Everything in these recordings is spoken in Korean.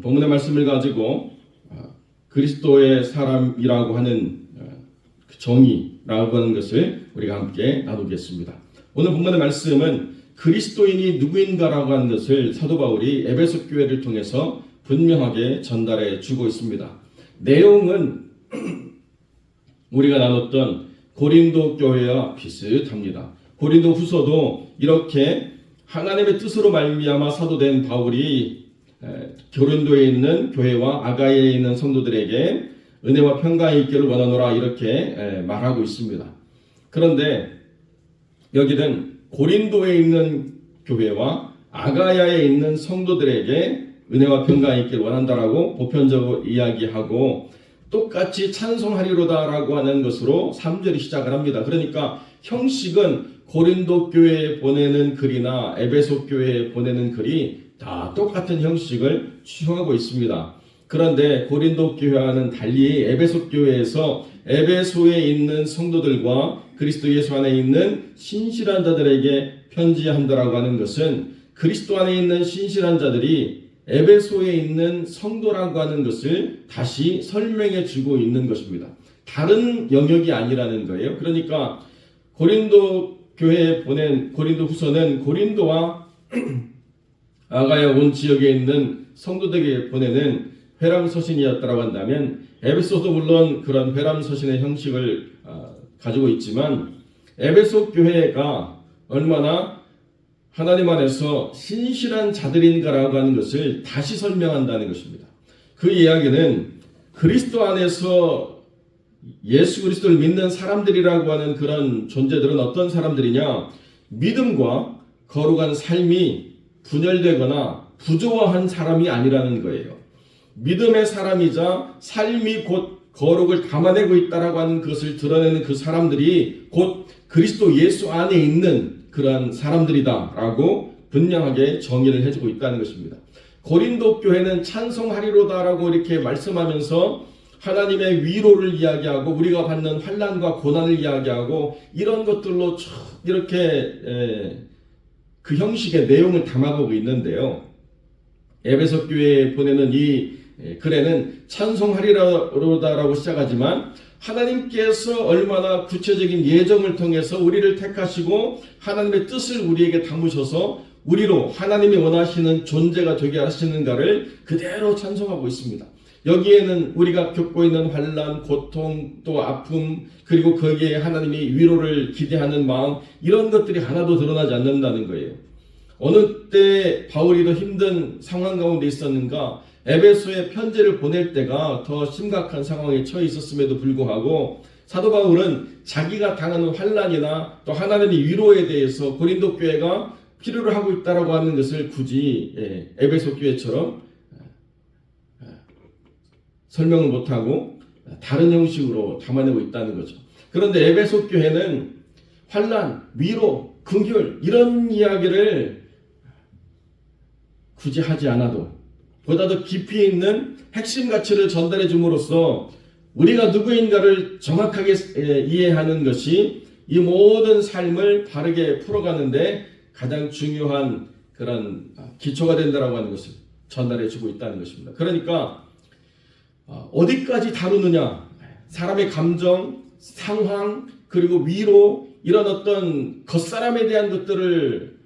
본문의 말씀을 가지고 그리스도의 사람이라고 하는 정의라고 하는 것을 우리가 함께 나누겠습니다. 오늘 본문의 말씀은 그리스도인이 누구인가라고 하는 것을 사도 바울이 에베소 교회를 통해서 분명하게 전달해 주고 있습니다. 내용은 우리가 나눴던 고린도 교회와 비슷합니다. 고린도 후서도 이렇게 하나님의 뜻으로 말미암아 사도된 바울이 고린도에 있는 교회와 아가야에 있는 성도들에게 은혜와 평강이 있기를 원하노라 이렇게 말하고 있습니다. 그런데 여기는 고린도에 있는 교회와 아가야에 있는 성도들에게 은혜와 평강이 있기를 원한다라고 보편적으로 이야기하고 똑같이 찬송하리로다라고 하는 것으로 3절이 시작을 합니다. 그러니까 형식은 고린도 교회에 보내는 글이나 에베소 교회에 보내는 글이 다 똑같은 형식을 취하고 있습니다. 그런데 고린도 교회와는 달리 에베소 교회에서 에베소에 있는 성도들과 그리스도 예수 안에 있는 신실한 자들에게 편지한다라고 하는 것은 그리스도 안에 있는 신실한 자들이 에베소에 있는 성도라고 하는 것을 다시 설명해 주고 있는 것입니다. 다른 영역이 아니라는 거예요. 그러니까 고린도 교회에 보낸 고린도 후서는 고린도와 아가야 온 지역에 있는 성도들에게 보내는 회람서신이었다고 한다면 에베소도 물론 그런 회람서신의 형식을 가지고 있지만 에베소 교회가 얼마나 하나님 안에서 신실한 자들인가라고 하는 것을 다시 설명한다는 것입니다. 그 이야기는 그리스도 안에서 예수 그리스도를 믿는 사람들이라고 하는 그런 존재들은 어떤 사람들이냐? 믿음과 거룩한 삶이 분열되거나 부조화한 사람이 아니라는 거예요. 믿음의 사람이자 삶이 곧 거룩을 담아내고 있다라고 하는 것을 드러내는 그 사람들이 곧 그리스도 예수 안에 있는 그러한 사람들이다라고 분명하게 정의를 해주고 있다는 것입니다. 고린도 교회는 찬송하리로다라고 이렇게 말씀하면서 하나님의 위로를 이야기하고 우리가 받는 환난과 고난을 이야기하고 이런 것들로 쭉 이렇게 그 형식의 내용을 담아보고 있는데요. 에베소 교회에 보내는 이 글에는 찬송하리로다라고 시작하지만 하나님께서 얼마나 구체적인 예정을 통해서 우리를 택하시고 하나님의 뜻을 우리에게 담으셔서 우리로 하나님이 원하시는 존재가 되게 하시는가를 그대로 찬송하고 있습니다. 여기에는 우리가 겪고 있는 환난, 고통, 또 아픔, 그리고 거기에 하나님이 위로를 기대하는 마음 이런 것들이 하나도 드러나지 않는다는 거예요. 어느 때 바울이 더 힘든 상황 가운데 있었는가? 에베소에 편지를 보낼 때가 더 심각한 상황에 처해 있었음에도 불구하고 사도 바울은 자기가 당하는 환난이나 또 하나님의 위로에 대해서 고린도 교회가 필요로 하고 있다라고 하는 것을 굳이 에베소 교회처럼 설명을 못하고 다른 형식으로 담아내고 있다는 거죠. 그런데 에베소 교회는 환난, 위로, 긍휼 이런 이야기를 굳이 하지 않아도 보다 더 깊이 있는 핵심 가치를 전달해 줌으로써 우리가 누구인가를 정확하게 이해하는 것이 이 모든 삶을 바르게 풀어가는데 가장 중요한 그런 기초가 된다라고 하는 것을 전달해 주고 있다는 것입니다. 그러니까 어디까지 다루느냐? 사람의 감정, 상황, 그리고 위로 이런 어떤 겉사람에 대한 것들을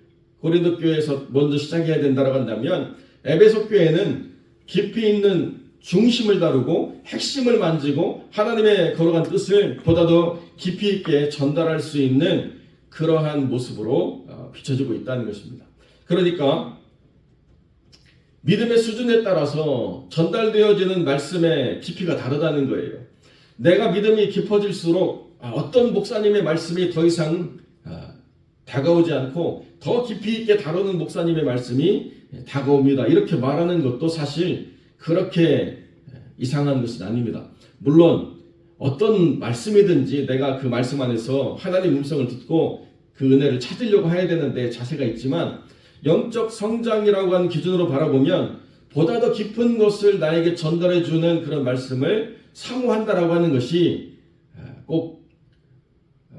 고린도 교회에서 먼저 시작해야 된다고 한다면 에베소 교회는 깊이 있는 중심을 다루고 핵심을 만지고 하나님의 거룩한 뜻을 보다 더 깊이 있게 전달할 수 있는 그러한 모습으로 비춰지고 있다는 것입니다. 그러니까 믿음의 수준에 따라서 전달되어지는 말씀의 깊이가 다르다는 거예요. 내가 믿음이 깊어질수록 어떤 목사님의 말씀이 더 이상 다가오지 않고 더 깊이 있게 다루는 목사님의 말씀이 다가옵니다. 이렇게 말하는 것도 사실 그렇게 이상한 것은 아닙니다. 물론 어떤 말씀이든지 내가 그 말씀 안에서 하나님의 음성을 듣고 그 은혜를 찾으려고 해야 되는데 자세가 있지만 영적 성장이라고 하는 기준으로 바라보면 보다 더 깊은 것을 나에게 전달해 주는 그런 말씀을 사모한다라고 하는 것이 꼭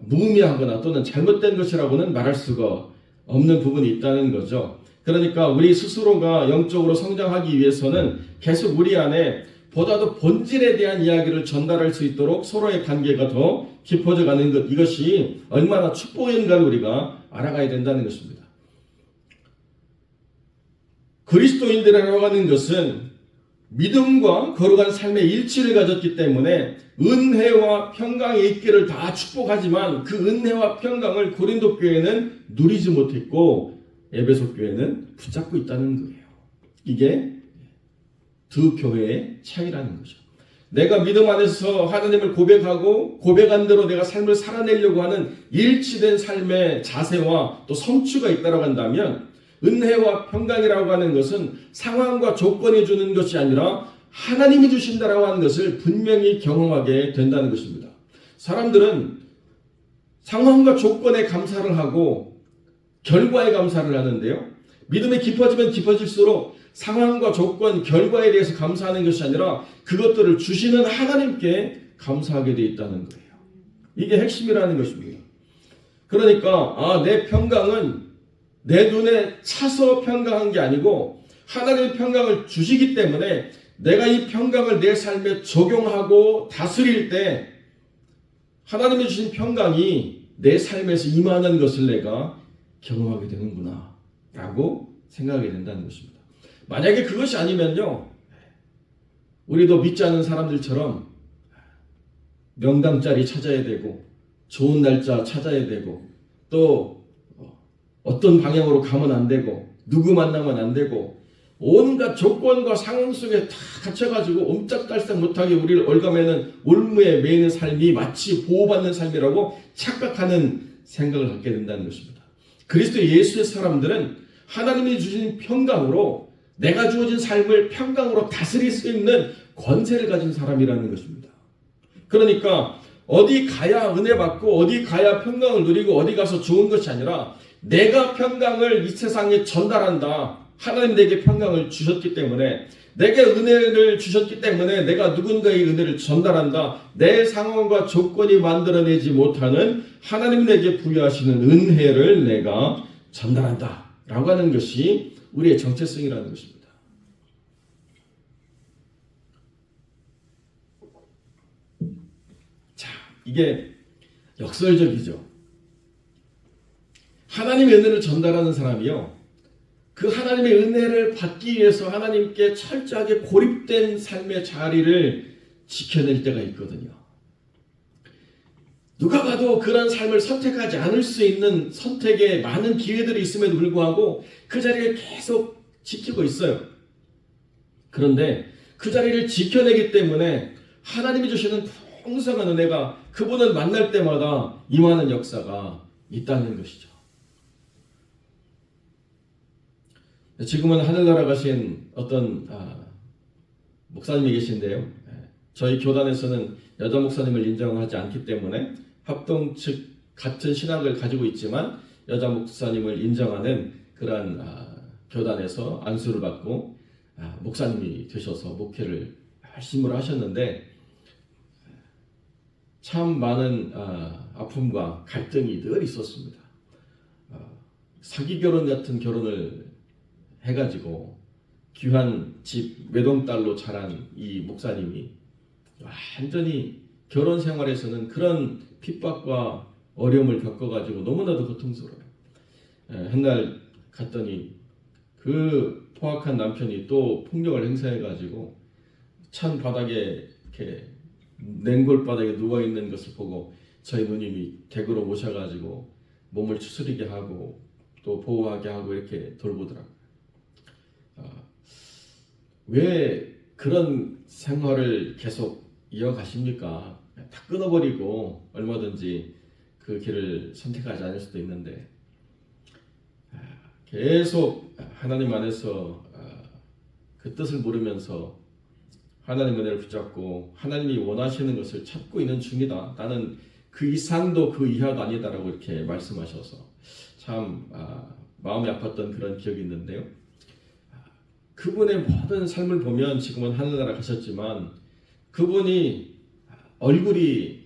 무의미하거나 또는 잘못된 것이라고는 말할 수가 없는 부분이 있다는 거죠. 그러니까 우리 스스로가 영적으로 성장하기 위해서는 계속 우리 안에 보다도 본질에 대한 이야기를 전달할 수 있도록 서로의 관계가 더 깊어져 가는 것, 이것이 얼마나 축복인가를 우리가 알아가야 된다는 것입니다. 그리스도인들이라고 하는 것은 믿음과 거룩한 삶의 일치를 가졌기 때문에 은혜와 평강이 있기를 다 축복하지만 그 은혜와 평강을 고린도 교회는 누리지 못했고 에베소 교회는 붙잡고 있다는 거예요. 이게 두 교회의 차이라는 거죠. 내가 믿음 안에서 하나님을 고백하고 고백한 대로 내가 삶을 살아내려고 하는 일치된 삶의 자세와 또 성취가 있다고 한다면 은혜와 평강이라고 하는 것은 상황과 조건이 주는 것이 아니라 하나님이 주신다라고 하는 것을 분명히 경험하게 된다는 것입니다. 사람들은 상황과 조건에 감사를 하고 결과에 감사를 하는데요. 믿음이 깊어지면 깊어질수록 상황과 조건, 결과에 대해서 감사하는 것이 아니라 그것들을 주시는 하나님께 감사하게 되어 있다는 거예요. 이게 핵심이라는 것입니다. 그러니까 내 평강은 내 눈에 차서 평강한 게 아니고 하나님의 평강을 주시기 때문에 내가 이 평강을 내 삶에 적용하고 다스릴 때 하나님이 주신 평강이 내 삶에서 임하는 것을 내가 경험하게 되는구나 라고 생각하게 된다는 것입니다. 만약에 그것이 아니면요, 우리도 믿지 않는 사람들처럼 명당자리 찾아야 되고 좋은 날짜 찾아야 되고 또 어떤 방향으로 가면 안 되고 누구 만나면 안 되고 온갖 조건과 상황 속에 다 갇혀가지고 옴짝달싹 못하게 우리를 올가매는 올무에 매이는 삶이 마치 보호받는 삶이라고 착각하는 생각을 갖게 된다는 것입니다. 그리스도 예수의 사람들은 하나님이 주신 평강으로 내가 주어진 삶을 평강으로 다스릴 수 있는 권세를 가진 사람이라는 것입니다. 그러니까 어디 가야 은혜 받고 어디 가야 평강을 누리고 어디 가서 좋은 것이 아니라 내가 평강을 이 세상에 전달한다. 하나님 내게 평강을 주셨기 때문에 내게 은혜를 주셨기 때문에 내가 누군가의 은혜를 전달한다. 내 상황과 조건이 만들어내지 못하는 하나님 내게 부여하시는 은혜를 내가 전달한다 라고 하는 것이 우리의 정체성이라는 것입니다. 자, 이게 역설적이죠. 하나님의 은혜를 전달하는 사람이요, 그 하나님의 은혜를 받기 위해서 하나님께 철저하게 고립된 삶의 자리를 지켜낼 때가 있거든요. 누가 봐도 그런 삶을 선택하지 않을 수 있는 선택에 많은 기회들이 있음에도 불구하고 그 자리를 계속 지키고 있어요. 그런데 그 자리를 지켜내기 때문에 하나님이 주시는 풍성한 은혜가 그분을 만날 때마다 임하는 역사가 있다는 것이죠. 지금은 하늘나라 가신 어떤 목사님이 계신데요. 저희 교단에서는 여자 목사님을 인정하지 않기 때문에 합동 측 같은 신학을 가지고 있지만 여자 목사님을 인정하는 그러한 교단에서 안수를 받고 목사님이 되셔서 목회를 열심히 하셨는데 참 많은 아픔과 갈등이 늘 있었습니다. 사기 결혼 같은 결혼을 해가지고 귀한 집 외동딸로 자란 이 목사님이 완전히 결혼 생활에서는 그런 핍박과 어려움을 겪어가지고 너무나도 고통스러워요. 한날 갔더니 그 포악한 남편이 또 폭력을 행사해가지고 찬 바닥에 이렇게 냉골 바닥에 누워 있는 것을 보고 저희 누님이 댁으로 모셔가지고 몸을 추스리게 하고 또 보호하게 하고 이렇게 돌보더라고요. 왜 그런 생활을 계속 이어가십니까? 다 끊어버리고 얼마든지 그 길을 선택하지 않을 수도 있는데 계속 하나님 안에서 그 뜻을 모르면서 하나님 은혜를 붙잡고 하나님이 원하시는 것을 찾고 있는 중이다. 나는 그 이상도 그 이하도 아니다라고 이렇게 말씀하셔서 참 마음이 아팠던 그런 기억이 있는데요. 그분의 모든 삶을 보면 지금은 하늘나라 가셨지만 그분이 얼굴이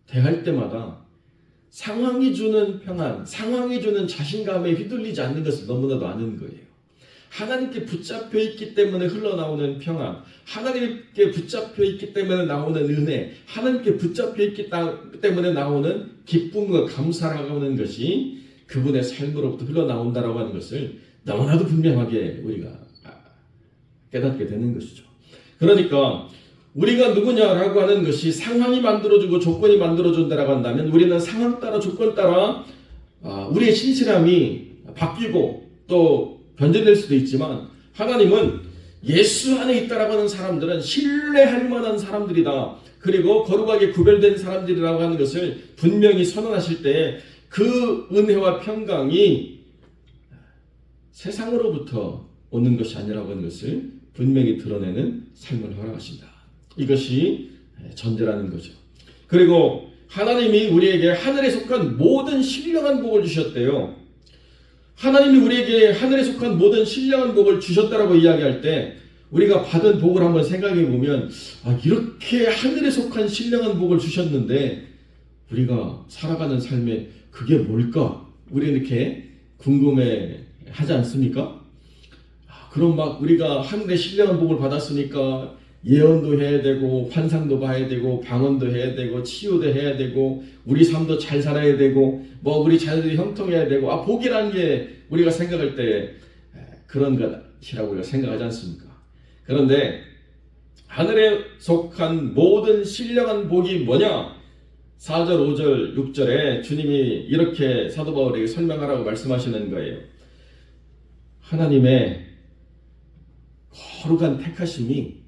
대할 때마다 상황이 주는 평안, 상황이 주는 자신감에 휘둘리지 않는 것을 너무나도 아는 거예요. 하나님께 붙잡혀 있기 때문에 흘러나오는 평안, 하나님께 붙잡혀 있기 때문에 나오는 은혜, 하나님께 붙잡혀 있기 때문에 나오는 기쁨과 감사라고 하는 것이 그분의 삶으로부터 흘러나온다라고 하는 것을 너무나도 분명하게 우리가 깨닫게 되는 것이죠. 그러니까 우리가 누구냐라고 하는 것이 상황이 만들어주고 조건이 만들어준다라고 한다면 우리는 상황 따라 조건 따라 우리의 신실함이 바뀌고 또 변질될 수도 있지만, 하나님은 예수 안에 있다라고 하는 사람들은 신뢰할 만한 사람들이다, 그리고 거룩하게 구별된 사람들이라고 하는 것을 분명히 선언하실 때 그 은혜와 평강이 세상으로부터 오는 것이 아니라고 하는 것을 분명히 드러내는 삶을 허락하신다. 이것이 전제라는 거죠. 그리고 하나님이 우리에게 하늘에 속한 모든 신령한 복을 주셨대요. 하나님이 우리에게 하늘에 속한 모든 신령한 복을 주셨다라고 이야기할 때 우리가 받은 복을 한번 생각해 보면, 이렇게 하늘에 속한 신령한 복을 주셨는데 우리가 살아가는 삶에 그게 뭘까? 우리 이렇게 궁금해 하지 않습니까? 그럼 막 우리가 하늘의 신령한 복을 받았으니까 예언도 해야 되고 환상도 봐야 되고 방언도 해야 되고 치유도 해야 되고 우리 삶도 잘 살아야 되고 우리 자녀들이 형통해야 되고 복이라는 게 우리가 생각할 때 그런 것이라고 우리가 생각하지 않습니까? 그런데 하늘에 속한 모든 신령한 복이 뭐냐? 4절, 5절, 6절에 주님이 이렇게 사도 바울에게 설명하라고 말씀하시는 거예요. 하나님의 거룩한 택하심이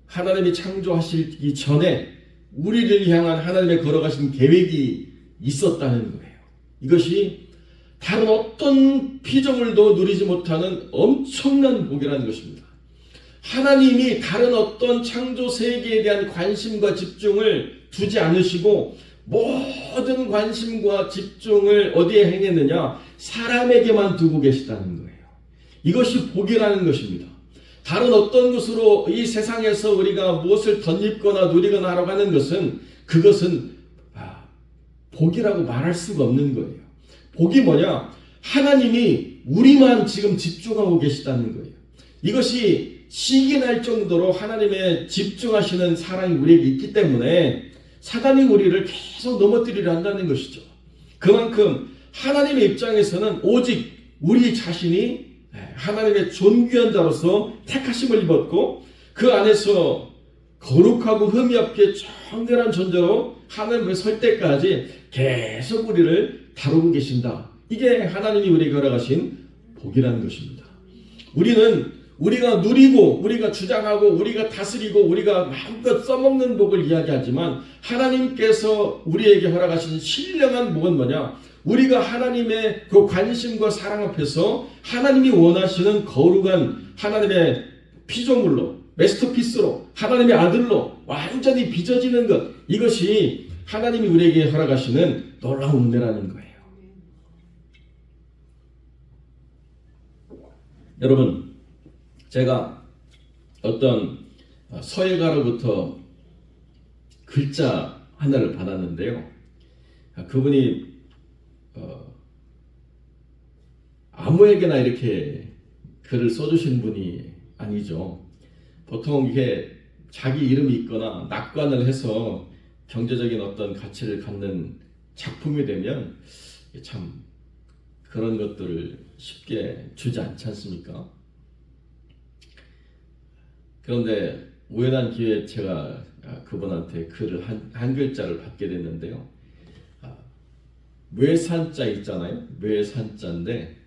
하나님이 창조하시기 전에 우리를 향한 하나님의 걸어가신 계획이 있었다는 거예요. 이것이 다른 어떤 피조물도 누리지 못하는 엄청난 복이라는 것입니다. 하나님이 다른 어떤 창조 세계에 대한 관심과 집중을 두지 않으시고 모든 관심과 집중을 어디에 행했느냐? 사람에게만 두고 계시다는 거예요. 이것이 복이라는 것입니다. 다른 어떤 것으로 이 세상에서 우리가 무엇을 덧입거나 누리거나 하라고 하는 것은 그것은 복이라고 말할 수가 없는 거예요. 복이 뭐냐? 하나님이 우리만 지금 집중하고 계시다는 거예요. 이것이 시기 날 정도로 하나님의 집중하시는 사랑이 우리에게 있기 때문에 사단이 우리를 계속 넘어뜨리려 한다는 것이죠. 그만큼 하나님의 입장에서는 오직 우리 자신이 하나님의 존귀한 자로서 택하심을 입었고 그 안에서 거룩하고 흠이 없게 정결한 존재로 하나님을 설 때까지 계속 우리를 다루고 계신다. 이게 하나님이 우리에게 허락하신 복이라는 것입니다. 우리가 누리고 우리가 주장하고 우리가 다스리고 우리가 마음껏 써먹는 복을 이야기하지만 하나님께서 우리에게 허락하신 신령한 복은 뭐냐? 우리가 하나님의 그 관심과 사랑 앞에서 하나님이 원하시는 거룩한 하나님의 피조물로, 마스터피스로, 하나님의 아들로 완전히 빚어지는 것, 이것이 하나님이 우리에게 허락하시는 놀라운 은혜라는 거예요. 여러분, 제가 어떤 서예가로부터 글자 하나를 받았는데요. 그분이 아무에게나 이렇게 글을 써주신 분이 아니죠. 보통 이게 자기 이름이 있거나 낙관을 해서 경제적인 어떤 가치를 갖는 작품이 되면 참 그런 것들을 쉽게 주지 않지 않습니까? 그런데 우연한 기회에 제가 그분한테 글을 한 글자를 받게 됐는데요. 묘산자 있잖아요. 묘산자인데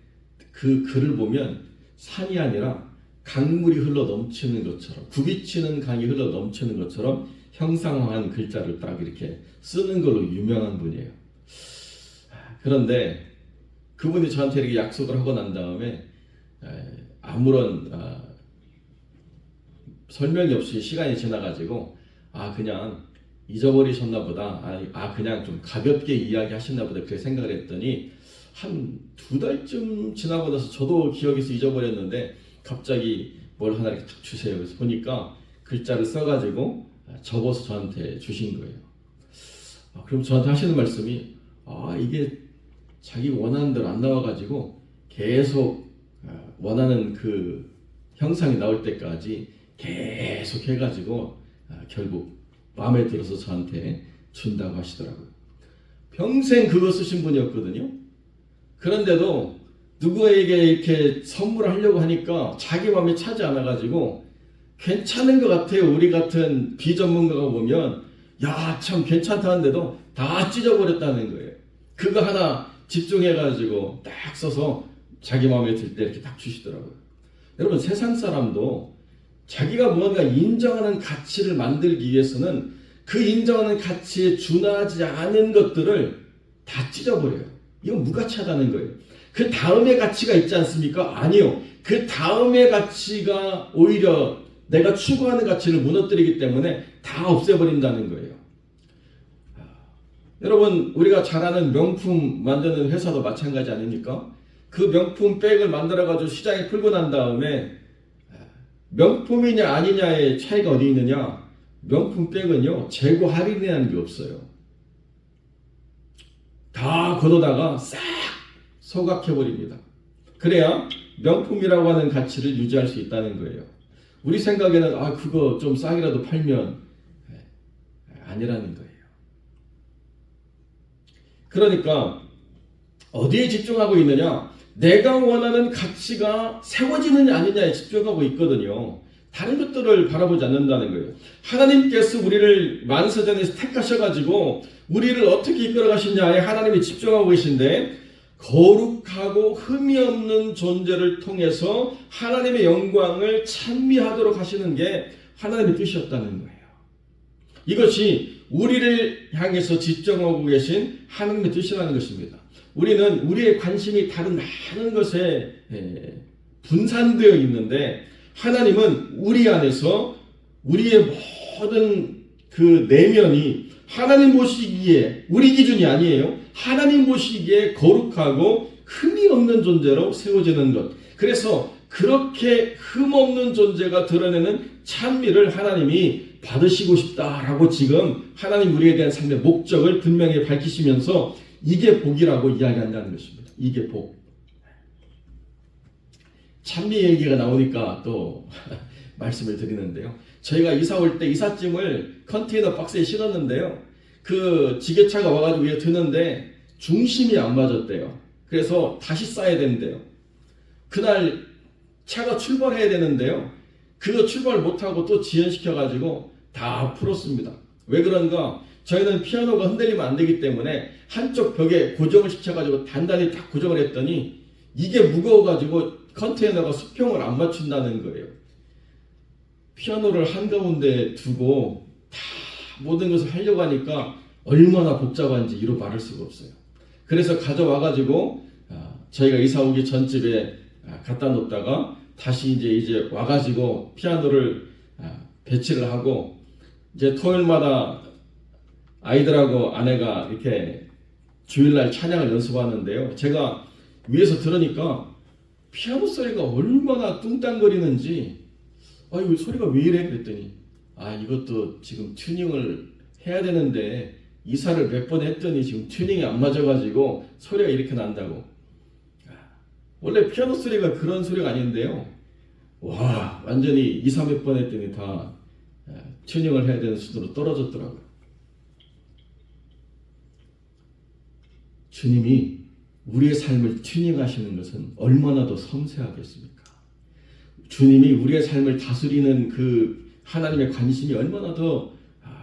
그 글을 보면 산이 아니라 강물이 흘러 넘치는 것처럼, 굽이치는 강이 흘러 넘치는 것처럼 형상화한 글자를 딱 이렇게 쓰는 걸로 유명한 분이에요. 그런데 그분이 저한테 이렇게 약속을 하고 난 다음에 아무런 설명이 없이 시간이 지나가지고 그냥 잊어버리셨나 보다, 그냥 좀 가볍게 이야기하셨나 보다 그렇게 생각을 했더니 한 2달쯤 지나고 나서 저도 기억에서 잊어버렸는데 갑자기 뭘 하나 이렇게 딱 주세요. 그래서 보니까 글자를 써가지고 접어서 저한테 주신 거예요. 그럼 저한테 하시는 말씀이 이게 자기 원하는 대로 안 나와가지고 계속 원하는 그 형상이 나올 때까지 계속 해가지고 결국 마음에 들어서 저한테 준다고 하시더라고요. 평생 그거 쓰신 분이었거든요. 그런데도 누구에게 이렇게 선물하려고 하니까 자기 마음에 차지 않아가지고 괜찮은 것 같아요. 우리 같은 비전문가가 보면 야, 참 괜찮다는데도 다 찢어버렸다는 거예요. 그거 하나 집중해가지고 딱 써서 자기 마음에 들 때 이렇게 딱 주시더라고요. 여러분, 세상 사람도 자기가 무언가 인정하는 가치를 만들기 위해서는 그 인정하는 가치에 준하지 않은 것들을 다 찢어버려요. 이건 무가치하다는 거예요. 그 다음의 가치가 있지 않습니까? 아니요. 그 다음의 가치가 오히려 내가 추구하는 가치를 무너뜨리기 때문에 다 없애버린다는 거예요. 여러분, 우리가 잘 아는 명품 만드는 회사도 마찬가지 아닙니까? 그 명품 백을 만들어가지고 시장에 풀고 난 다음에 명품이냐 아니냐의 차이가 어디 있느냐? 명품 백은요, 재고 할인이라는 게 없어요. 다 걷어다가 싹 소각해버립니다. 그래야 명품이라고 하는 가치를 유지할 수 있다는 거예요. 우리 생각에는 그거 좀 싸게라도 팔면 아니라는 거예요. 그러니까 어디에 집중하고 있느냐? 내가 원하는 가치가 세워지느냐 아니냐에 집중하고 있거든요. 다른 것들을 바라보지 않는다는 거예요. 하나님께서 우리를 만세전에서 택하셔가지고 우리를 어떻게 이끌어 가시냐에 하나님이 집중하고 계신데, 거룩하고 흠이 없는 존재를 통해서 하나님의 영광을 찬미하도록 하시는 게 하나님의 뜻이었다는 거예요. 이것이 우리를 향해서 집중하고 계신 하나님의 뜻이라는 것입니다. 우리는 우리의 관심이 다른 많은 것에 분산되어 있는데, 하나님은 우리 안에서 우리의 모든 그 내면이 하나님 보시기에, 우리 기준이 아니에요. 하나님 보시기에 거룩하고 흠이 없는 존재로 세워지는 것. 그래서 그렇게 흠 없는 존재가 드러내는 찬미를 하나님이 받으시고 싶다라고 지금 하나님 우리에 대한 삶의 목적을 분명히 밝히시면서 이게 복이라고 이야기한다는 것입니다. 이게 복. 찬미 얘기가 나오니까 또 말씀을 드리는데요. 저희가 이사 올 때 이삿짐을 컨테이너 박스에 실었는데요. 그 지게차가 와가지고 위에 드는데 중심이 안 맞았대요. 그래서 다시 싸야 된대요. 그날 차가 출발해야 되는데요. 그거 출발 못하고 또 지연시켜가지고 다 풀었습니다. 왜 그런가? 저희는 피아노가 흔들리면 안 되기 때문에 한쪽 벽에 고정을 시켜가지고 단단히 딱 고정을 했더니 이게 무거워가지고 컨테이너가 수평을 안 맞춘다는 거예요. 피아노를 한가운데 두고 다 모든 것을 하려고 하니까 얼마나 복잡한지 이루 말할 수가 없어요. 그래서 가져와가지고 저희가 이사 오기 전집에 갖다 놓다가 다시 이제 와가지고 피아노를 배치를 하고, 이제 토요일마다 아이들하고 아내가 이렇게 주일날 찬양을 연습하는데요. 제가 위에서 들으니까 피아노 소리가 얼마나 뚱땅거리는지, 이거 소리가 왜 이래? 그랬더니 이것도 지금 튜닝을 해야 되는데 이사를 몇 번 했더니 지금 튜닝이 안 맞아가지고 소리가 이렇게 난다고. 원래 피아노 소리가 그런 소리가 아닌데요. 와, 완전히 이사 몇 번 했더니 다 튜닝을 해야 되는 수준으로 떨어졌더라고요. 주님이 우리의 삶을 튜닝하시는 것은 얼마나 더 섬세하겠습니까? 주님이 우리의 삶을 다스리는 그 하나님의 관심이 얼마나 더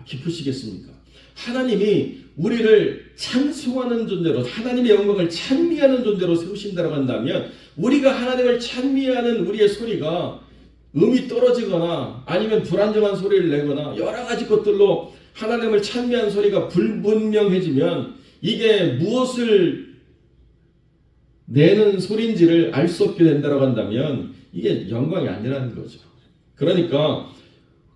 깊으시겠습니까? 하나님이 우리를 찬송하는 존재로, 하나님의 영광을 찬미하는 존재로 세우신다고 한다면, 우리가 하나님을 찬미하는 우리의 소리가 음이 떨어지거나 아니면 불안정한 소리를 내거나 여러 가지 것들로 하나님을 찬미하는 소리가 불분명해지면 이게 무엇을 내는 소리인지를 알 수 없게 된다고 한다면 이게 영광이 아니라는 거죠. 그러니까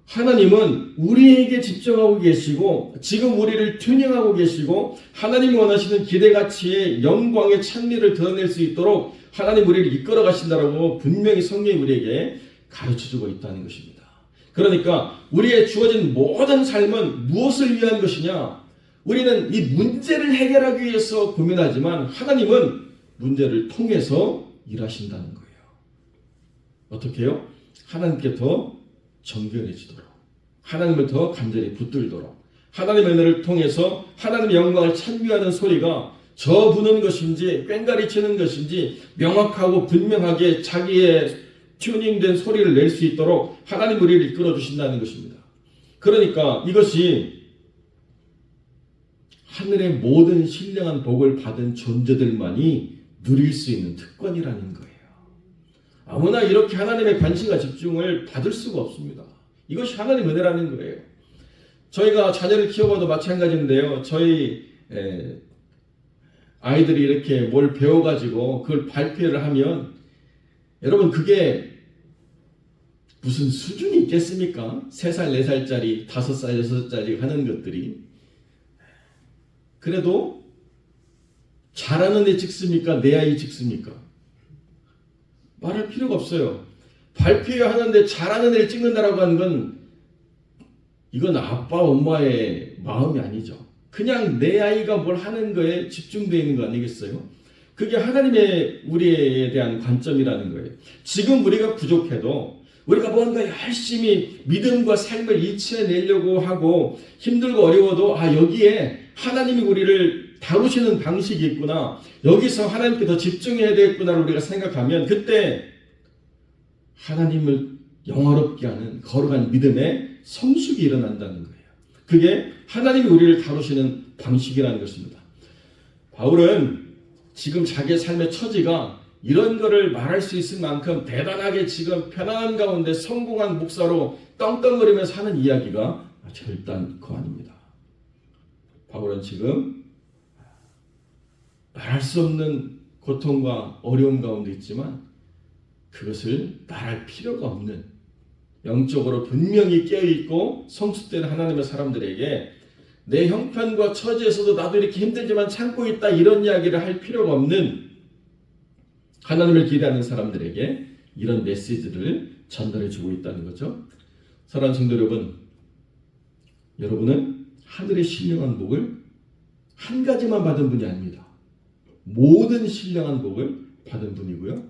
하나님은 우리에게 집중하고 계시고 지금 우리를 튜닝하고 계시고 하나님이 원하시는 기대가치의 영광의 찬미를 드러낼 수 있도록 하나님 우리를 이끌어 가신다라고 분명히 성경이 우리에게 가르쳐주고 있다는 것입니다. 그러니까 우리의 주어진 모든 삶은 무엇을 위한 것이냐? 우리는 이 문제를 해결하기 위해서 고민하지만 하나님은 문제를 통해서 일하신다는 거예요. 어떻게 해요? 하나님께 더 정결해지도록, 하나님을 더 간절히 붙들도록, 하나님의 은혜를 통해서 하나님의 영광을 찬미하는 소리가 저 부는 것인지 꽹가리 치는 것인지 명확하고 분명하게 자기의 튜닝된 소리를 낼 수 있도록 하나님 우리를 이끌어 주신다는 것입니다. 그러니까 이것이 하늘의 모든 신령한 복을 받은 존재들만이 누릴 수 있는 특권이라는 거예요. 아무나 이렇게 하나님의 관심과 집중을 받을 수가 없습니다. 이것이 하나님의 은혜라는 거예요. 저희가 자녀를 키워봐도 마찬가지인데요. 저희 아이들이 이렇게 뭘 배워가지고 그걸 발표를 하면 여러분 그게 무슨 수준이 있겠습니까? 3살, 4살짜리, 5살, 6살짜리 하는 것들이. 그래도 잘하는 애 찍습니까? 내 아이 찍습니까? 말할 필요가 없어요. 발표하는데 잘하는 애를 찍는다라고 하는 건 이건 아빠, 엄마의 마음이 아니죠. 그냥 내 아이가 뭘 하는 거에 집중되어 있는 거 아니겠어요? 그게 하나님의 우리에 대한 관점이라는 거예요. 지금 우리가 부족해도 우리가 뭔가 열심히 믿음과 삶을 이치해내려고 하고 힘들고 어려워도 여기에 하나님이 우리를 다루시는 방식이 있구나. 여기서 하나님께 더 집중해야 되겠구나를 우리가 생각하면 그때 하나님을 영화롭게 하는 거룩한 믿음의 성숙이 일어난다는 거예요. 그게 하나님이 우리를 다루시는 방식이라는 것입니다. 바울은 지금 자기의 삶의 처지가 이런 거를 말할 수 있을 만큼 대단하게 지금 편안한 가운데 성공한 목사로 떵떵거리면서 하는 이야기가 절단코 아닙니다. 바울은 지금 말할 수 없는 고통과 어려움 가운데 있지만 그것을 말할 필요가 없는 영적으로 분명히 깨어있고 성숙된 하나님의 사람들에게 내 형편과 처지에서도 나도 이렇게 힘들지만 참고 있다 이런 이야기를 할 필요가 없는 하나님을 기대하는 사람들에게 이런 메시지를 전달해 주고 있다는 거죠. 사랑하는 성도 여러분, 여러분은 하늘의 신령한 복을 한 가지만 받은 분이 아닙니다. 모든 신령한 복을 받은 분이고요.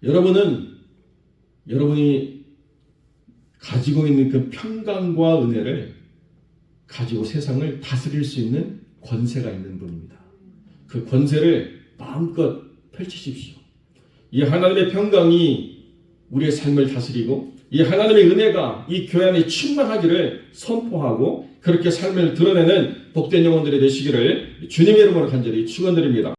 여러분이 가지고 있는 그 평강과 은혜를 가지고 세상을 다스릴 수 있는 권세가 있는 분입니다. 그 권세를 마음껏 펼치십시오. 이 하나님의 평강이 우리의 삶을 다스리고 이 하나님의 은혜가 이 교회 안에 충만하기를 선포하고 그렇게 삶을 드러내는 복된 영혼들이 되시기를 주님의 이름으로 간절히 축원드립니다.